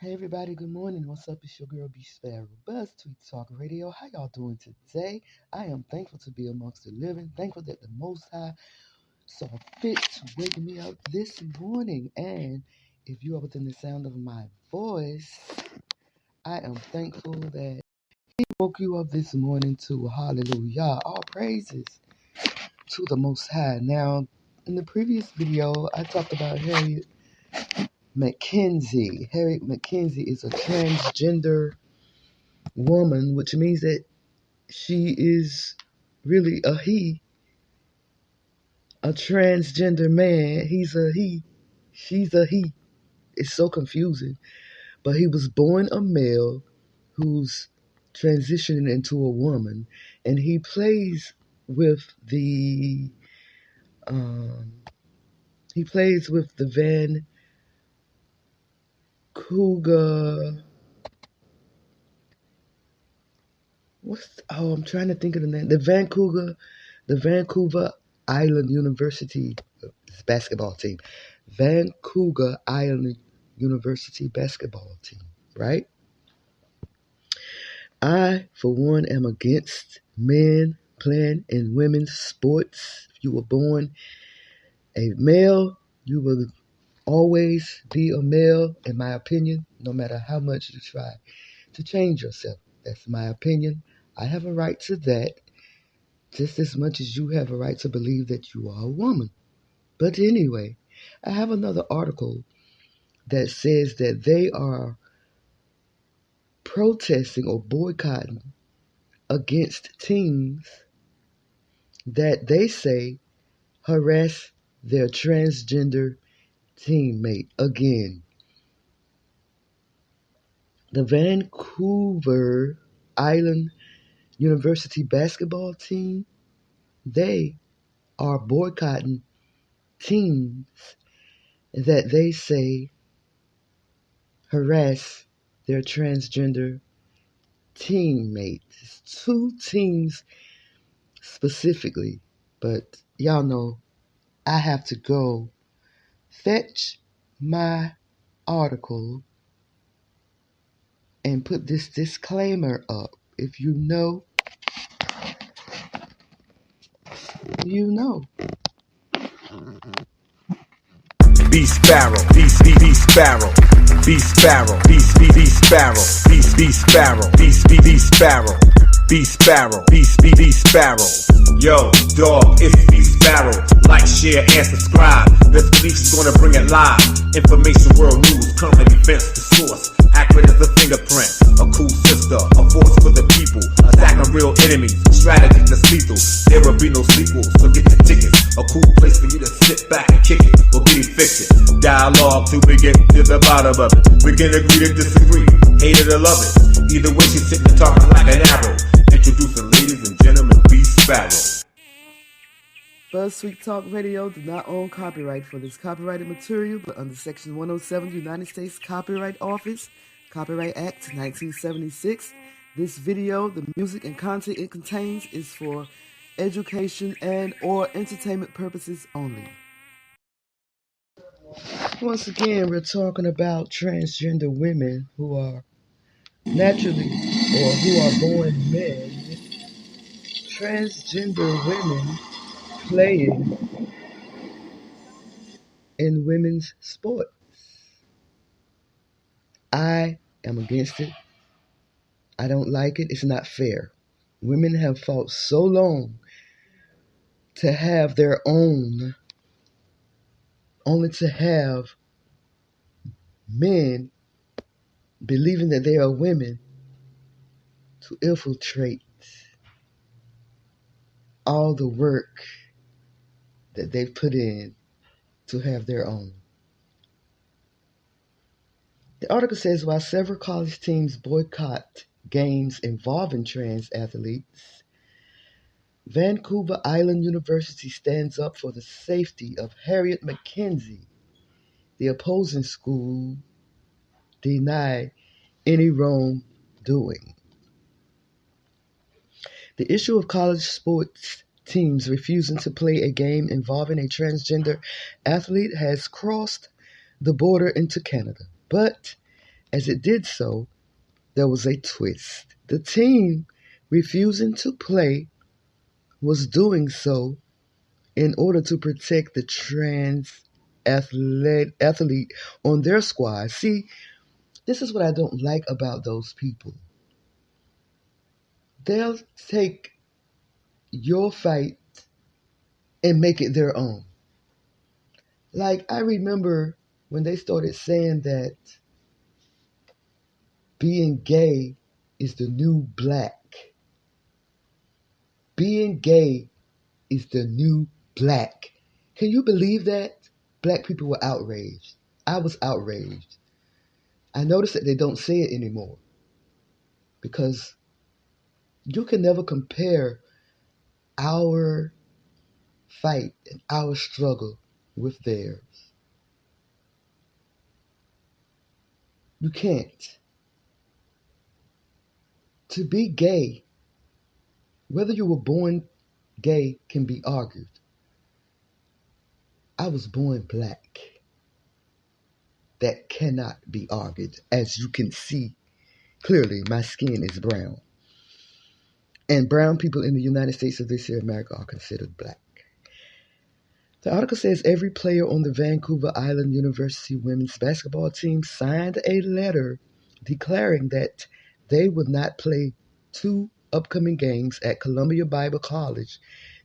Hey everybody, good morning. What's up? It's your girl B Sparrow, BuzzzTweet Talk Radio. How y'all doing today? I am thankful to be amongst the living, thankful that the Most High saw fit to wake me up this morning. And if you are within the sound of my voice, I am thankful that He woke you up this morning too. Hallelujah. All praises to the Most High. Now, in the previous video, I talked about Harriet McKenzie. Harriet McKenzie is a transgender woman, which means that she is really a he, a transgender man. He's a he, she's a he. It's so confusing. But he was born a male who's transitioning into a woman, and he plays with the Vancouver. I'm trying to think of the name. The Vancouver Island University basketball team. Vancouver Island University basketball team, right? I, for one, am against men playing in women's sports. If you were born a male, you will always be a male, in my opinion, no matter how much you try to change yourself. That's my opinion. I have a right to that, just as much as you have a right to believe that you are a woman. But anyway, I have another article that says that they are protesting or boycotting against teams that they say harass their transgender teammate. Again, the Vancouver Island University basketball team, they are boycotting teams that they say harass their transgender teammates. Two teams specifically, but y'all know I have to go fetch my article and put this disclaimer up. If you know, you know. BeeSparrow, BeeSparrow, BeeSparrow, BeeSparrow, BeeSparrow, BeeSparrow, BeeSparrow, BeeSparrow. Yo, dog, it's BeeSparrow. Like, share, and subscribe. This belief is gonna bring it live. Information, world news, current events, the source. Accurate as a fingerprint. A cool sister, a force for the people. Attacking real enemies, strategy that's lethal. There will be no sequels, so get your tickets. A cool place for you to sit back and kick it, or get evicted. Dialogue till we get to the bottom of it. We can agree to disagree, hate it or love it. Either way, she's sitting and talking like an arrow. Introducing ladies and gentlemen, BeeSparrow. BuzzzTweet Talk Radio do not own copyright for this copyrighted material, but under Section 107 United States Copyright Office, Copyright Act 1976, this video, the music and content it contains is for education and or entertainment purposes only. Once again, we're talking about transgender women who are naturally or who are born men. Transgender women playing in women's sports. I am against it. I don't like it. It's not fair. Women have fought so long to have their own, only to have men believing that they are women to infiltrate all the work that they've put in to have their own. The article says, while several college teams boycott games involving trans athletes, Vancouver Island University stands up for the safety of Harriet McKenzie. The opposing school denied any wrongdoing. The issue of college sports teams refusing to play a game involving a transgender athlete has crossed the border into Canada. But As it did so, there was a twist. The team refusing to play was doing so in order to protect the trans athlete on their squad. See, this is what I don't like about those people. They'll take your fight and make it their own. Like, I remember when they started saying that being gay is the new black. Being gay is the new black. Can you believe that? Black people were outraged. I was outraged. I noticed that they don't say it anymore because you can never compare our fight and our struggle with theirs. You can't. To be gay, whether you were born gay, can be argued. I was born black. That cannot be argued. As you can see clearly, my skin is brown. And brown people in the United States of this here America are considered black. The article says every player on the Vancouver Island University women's basketball team signed a letter declaring that they would not play 2 upcoming games at Columbia Bible College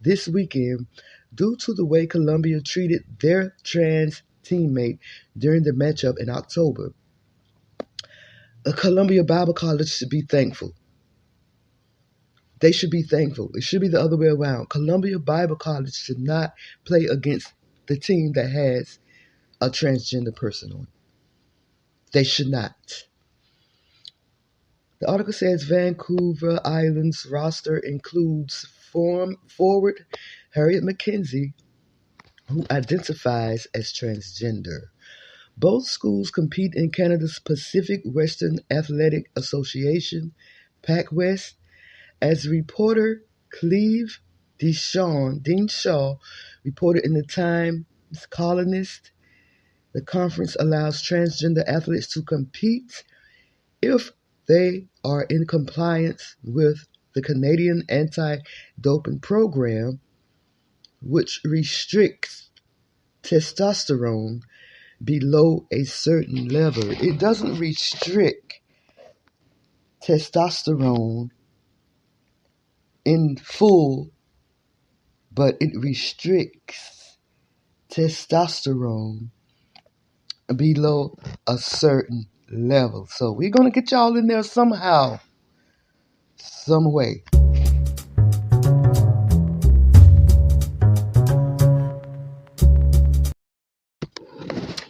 this weekend due to the way Columbia treated their trans teammate during the matchup in October. Columbia Bible College should be thankful. They should be thankful. It should be the other way around. Columbia Bible College should not play against the team that has a transgender person on it. They should not. The article says Vancouver Island's roster includes forward Harriet McKenzie, who identifies as transgender. Both schools compete in Canada's Pacific Western Athletic Association, PacWest. As reporter Cleve Deanshaw reported in the Times Colonist, the conference allows transgender athletes to compete if they are in compliance with the Canadian anti-doping program, which restricts testosterone below a certain level. It doesn't restrict testosterone in full, but it restricts testosterone below a certain level. So we're going to get y'all in there somehow, some way.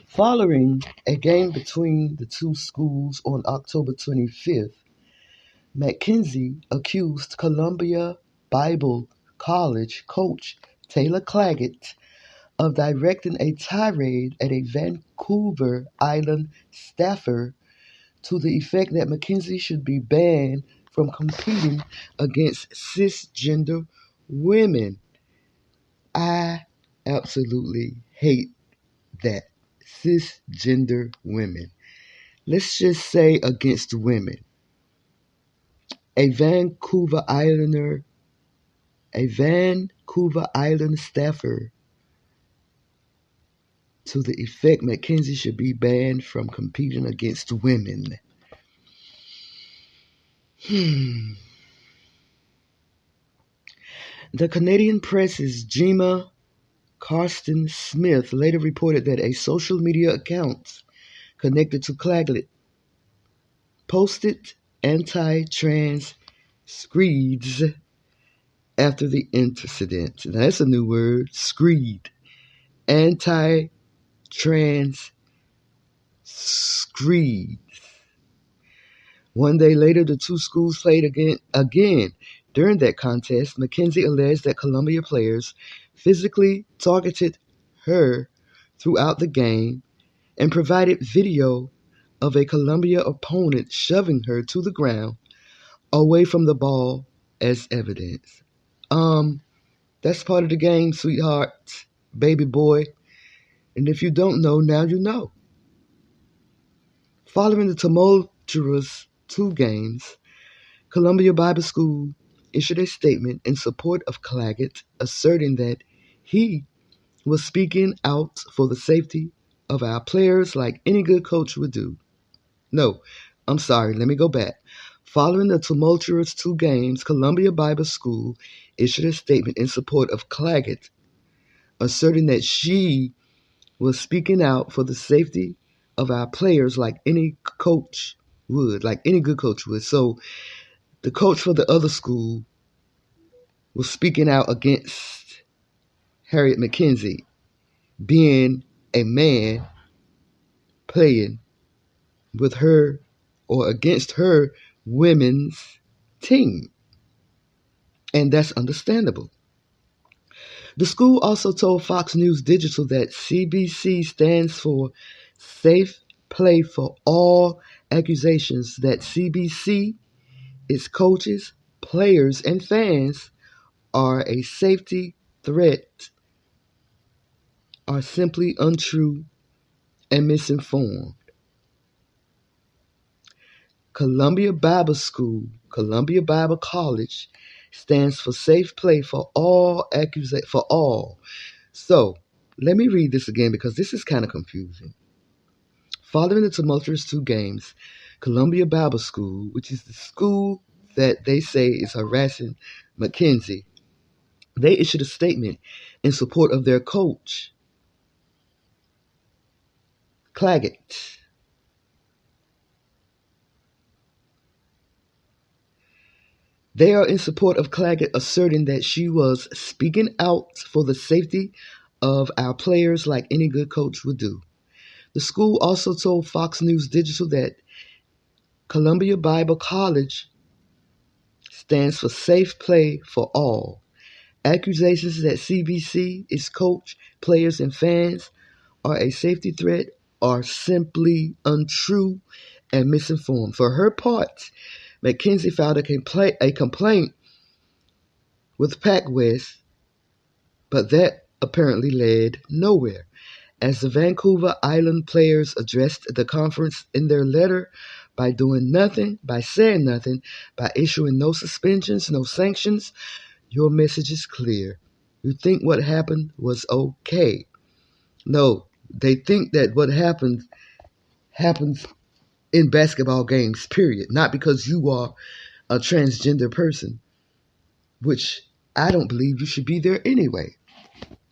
Following a game between the two schools on October 25th, McKenzie accused Columbia Bible College coach Taylor Claggett of directing a tirade at a Vancouver Island staffer to the effect that McKenzie should be banned from competing against cisgender women. I absolutely hate that. Cisgender women. Let's just say against women. A Vancouver Island staffer to the effect McKenzie should be banned from competing against women. The Canadian Press's Gemma Karsten Smith later reported that a social media account connected to Claggett posted anti-trans screeds after the incident. Now, that's a new word, screed. Anti-trans screed. One day later, the two schools played again. During that contest, McKenzie alleged that Columbia players physically targeted her throughout the game and provided video of a Columbia opponent shoving her to the ground away from the ball as evidence. That's part of the game, sweetheart, baby boy. And if you don't know, now you know. Following the tumultuous 2 games, Columbia Bible School issued a statement in support of Claggett, asserting that he was speaking out for the safety of our players like any good coach would do. No, I'm sorry, let me go back. Following the tumultuous 2 games, Columbia Bible School issued a statement in support of Claggett, asserting that she was speaking out for the safety of our players like any coach would, like any good coach would. So the coach for the other school was speaking out against Harriet McKenzie being a man playing with her or against her women's team. And that's understandable. The school also told Fox News Digital that CBC stands for Safe Play for All, accusations that CBC, its coaches, players, and fans are a safety threat are simply untrue and misinformed. Columbia Bible School, Columbia Bible College stands for Safe Play for All, for all. So, let me read this again because this is kind of confusing. Following the tumultuous 2 games, Columbia Bible School, which is the school that they say is harassing McKenzie, they issued a statement in support of their coach, Claggett. They are in support of Claggett, asserting that she was speaking out for the safety of our players like any good coach would do. The school also told Fox News Digital that Columbia Bible College stands for Safe Play for All. Accusations that CBC, its coach, players, and fans are a safety threat are simply untrue and misinformed. For her part, McKenzie filed a complaint with PacWest, but that apparently led nowhere. As the Vancouver Island players addressed the conference in their letter, by doing nothing, by saying nothing, by issuing no suspensions, no sanctions, your message is clear. You think what happened was okay. No, they think that what happens in basketball games, period. Not because you are a transgender person, which I don't believe you should be there anyway.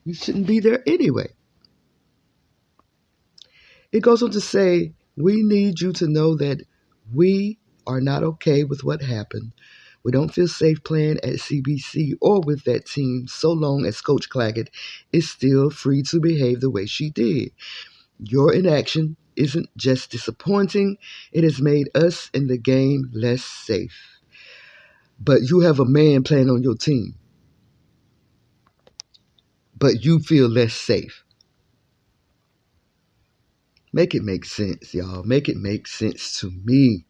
You shouldn't be there anyway. It goes on to say, we need you to know that we are not okay with what happened. We don't feel safe playing at CBC or with that team so long as Coach Claggett is still free to behave the way she did. Your inaction isn't just disappointing, it has made us in the game less safe. But you have a man playing on your team. But you feel less safe. Make it make sense, y'all. Make it make sense to me.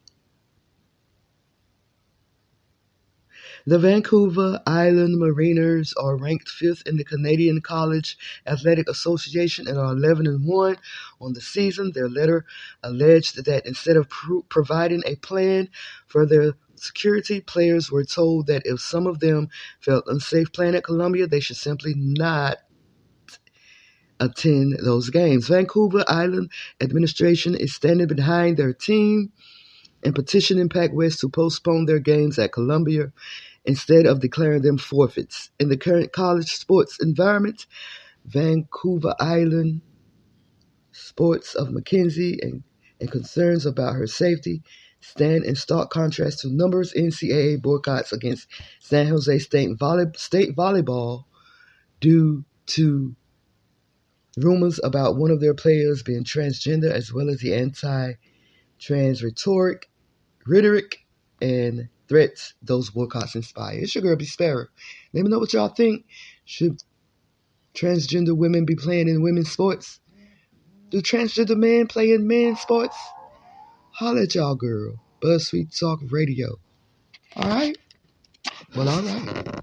The Vancouver Island Mariners are ranked 5th in the Canadian College Athletic Association and are 11-1 on the season. Their letter alleged that instead of providing a plan for their security, players were told that if some of them felt unsafe playing at Columbia, they should simply not attend those games. Vancouver Island administration is standing behind their team and petitioning PacWest to postpone their games at Columbia instead of declaring them forfeits. In the current college sports environment, Vancouver Island sports of McKenzie and concerns about her safety stand in stark contrast to numerous NCAA boycotts against San Jose State volleyball due to rumors about one of their players being transgender, as well as the anti-trans rhetoric and threats those boycotts inspire. It's your girl, BeeSparrow. Let me know what y'all think. Should transgender women be playing in women's sports? Do transgender men play in men's sports? Holla at y'all, girl. BuzzzTweet Talk Radio. All right? Well, all right.